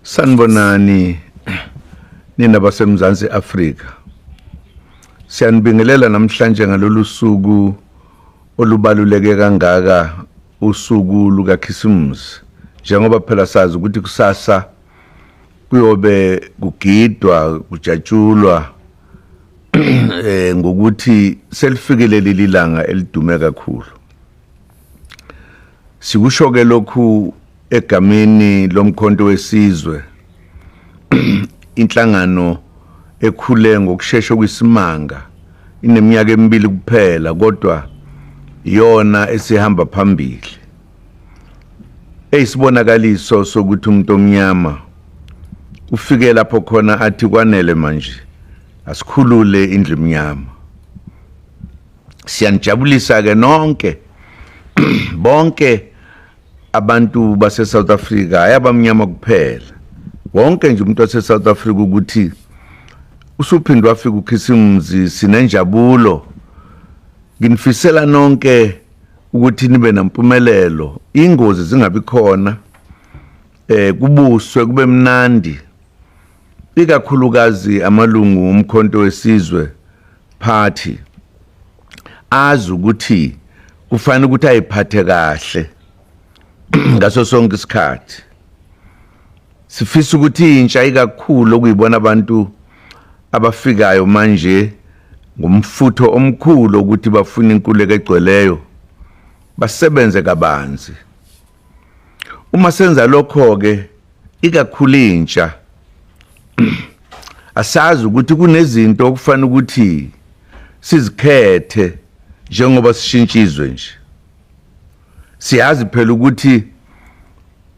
Sanibonani nina basemzansi Afrika. Siyanibingelela namhlanje ngalolu suku olubaluleke kangaka, usuku lukaKhisimusi. Njengoba phela sazi ukuthi kusasa kuyobe kugidwa, kujatshulwa ngokuthi selifikelele ilanga elidume kakhulu. Sikusho-ke lokhu egameni lomkhonto wesizwe, inhlangano ekhule ngokusheshsha kwisimanga, ineminyaka emibili kuphela kodwa yona esihamba phambili. Eyisibonakaliso sokuthi umuntu omnyama ufike lapho khona athi kwanele manje asikhulule indlu emnyama. Siyanijabulisa ke nonke bonke abantu base South Africa, ayabamnyama kuphela. Wonke nje umuntu wase South Africa ukuthi usuphindwa afika uKhisimusi, sinenjabulo. Nginifisela nonke ukuthi nibe nampumelelo, ingozi zingabi khona, kubuswe kube mnandi. Ikakhulukazi amalungu omkhonto wesizwe party azi ukuthi kufanele ukuthi ayiphathe kahle ngaso sonke isikhathi. Sifisa ukuthi intsha ikakhulu okuyibona abantu abafikayo manje ngumfutho omkhulu ukuthi bafuna inkululeko egcweleyo basebenze kabanzi. Uma senza lokho ke ikakhulu intsha asazi ukuthi kunezinto okufanele ukuthi sizikhethe njengoba sishintshizwe nje. Siyazi phela ukuthi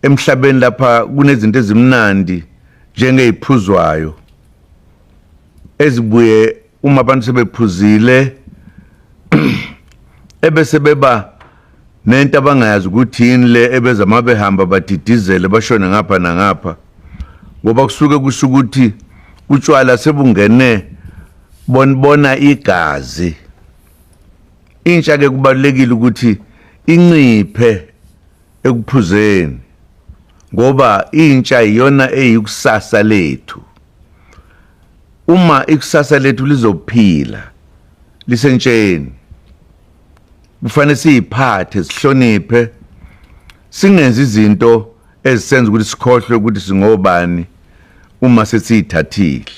emhlabeni lapha kunezinto ezimnandi njengeziphuzwayo ezibuye uma abantu sebephuzile ebese beba nento abangayazi ukuthi yini le ebeza mabehamba badidizele bashona ngapha nangapha, ngoba kusuke kusho ukuthi utshwala sebungene bona igazi. Intsha ke kubalekile ukuthi inciphe ekuphuzeni ngoba intsha iyona eyikusasa lethu. Uma ikusasa lethu lizophila lisentsheni, kufanele siyiphathe, sihloniphe, singenzi izinto ezisenza ukuthi sikhohlwe ukuthi singobani uma sesiyithathile.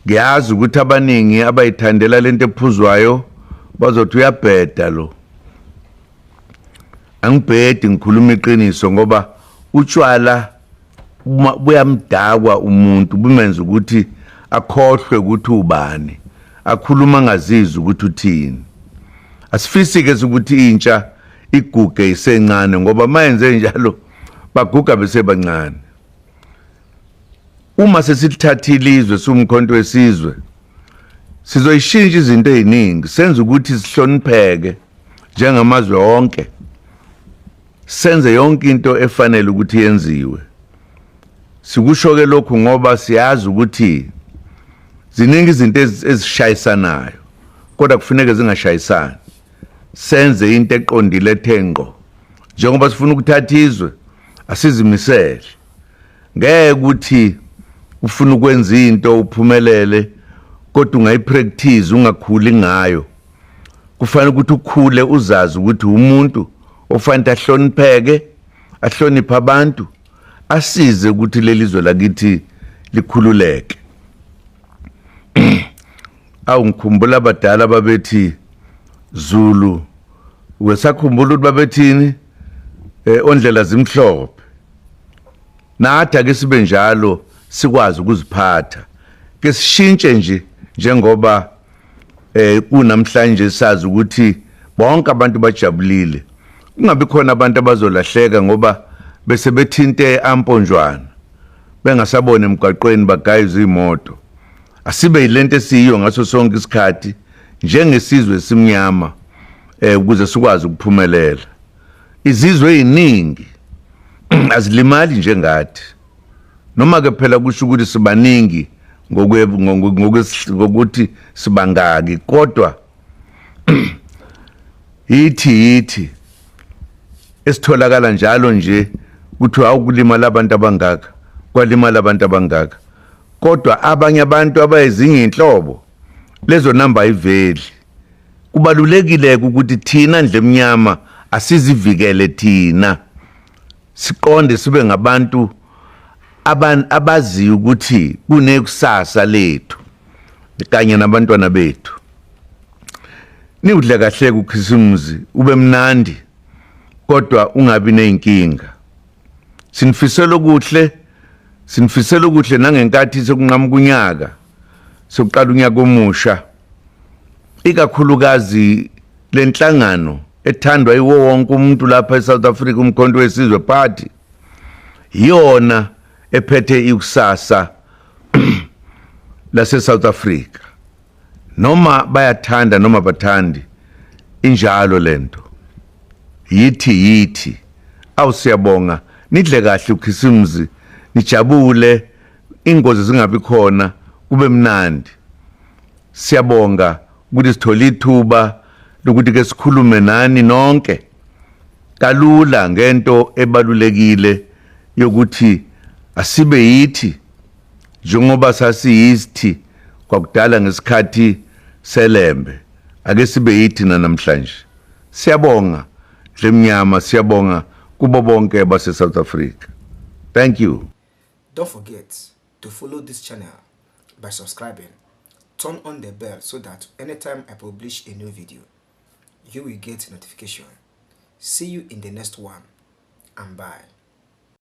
Ngiyazi ukuthi abaningi abayithandela lento ephuzwayo bazothi uyabheda lo. Angibhedi, ngikhuluma iqiniso ngoba utshwala buyamdakwa umuntu, bumenza ukuthi akhohlwe ukuthi ubani, akhuluma ngazizwe ukuthi uthini. Asifisi ke ukuthi intsha iguge isencane ngoba mayenze njalo baguga besebancane. Uma sesithathile izwe sumkhonto wesizwe sizoyishintsha izinto eziningi, senze ukuthi sihlonipheke njengamazwe onke, senze yonke into efanele ukuthi yenziwe. Sikusho ke lokhu ngoba siyazi ukuthi ziningi izinto ezishayisanayo kodwa kufuneka zingashayisani. Senze into eqondile ethenqo. Njengoba sifuna ukuthatha izwe asizimisele. Ngeke ukuthi ufuna ukwenza into uphumelele kodwa ungayipractice ungakhuli ngayo. Kufanele ukuthi ukhule uzazi ukuthi umuntu ofanele ahlonipheke, ahloniphe abantu, asize ukuthi lelizwe lakithi likhululeke. Ngikhumbula abadala babethi Zulu, wesakhumbula ukuthi babethini ondlela zimhlophe. Nathi ake sibe njalo, sikwazi ukuziphatha. Ke sishintshe nje njengoba kunamhlanje sazi ukuthi bonke abantu bajabulile. Kungabi khona abantu abazolahleka ngoba bese bethinte amponjwana bengasabona emgwaqweni bagayiza imoto. Asibe yilento esiyiyo ngaso sonke isikhathi njengesizwe esimnyama ukuze sikwazi ukuphumelela. Izizwe eziningi azilimali njengathi, noma ke phela kusho ukuthi sibaningi ngokuthi sibangaki, kodwa yithi esitholakala njalo nje ukuthi awukulimala abantu abangaka kwalimala abantu abangaka kodwa abanye abantu abayezinye inhlobo lezo number ayiveli kubalulekile ukuthi thina ndlemnyama asizivikele thina siqonde sibe ngabantu abazi ukuthi kunekusasa lethu kanye nabantwana bethu niwudle kahle kukhisimuzi ube mnandi kodwa ungabi nenkinga sinifisela okuhle nangenkathi sokunqamuka unyaka sokuqala unyaka omusha ikakhulukazi lenhlangano ethandwa yiwo wonke umuntu lapha eSouth Africa umkhonto wesizwe party yona ephethe ikusasa lase South Africa noma bayathanda noma bathandi injalo lento yithi awusiyabonga nidle kahle ukhisimuzi nijabule ingozi zingabi khona kube mnandi siyabonga ukuthi sithola ithuba lokuthi ke sikhulume nani nonke kalula ngento ebalulekile yokuthi asibe yithi njengoba sasiyithi kwakudala ngesikhathi selembe ake sibe yithi namhlanje siyabonga ndlemnyama siyabonga kubo bonke base South Africa. Thank you. Don't forget to follow this channel by subscribing. Turn on the bell so that anytime I publish a new video, you will get notification. See you in the next one, and bye.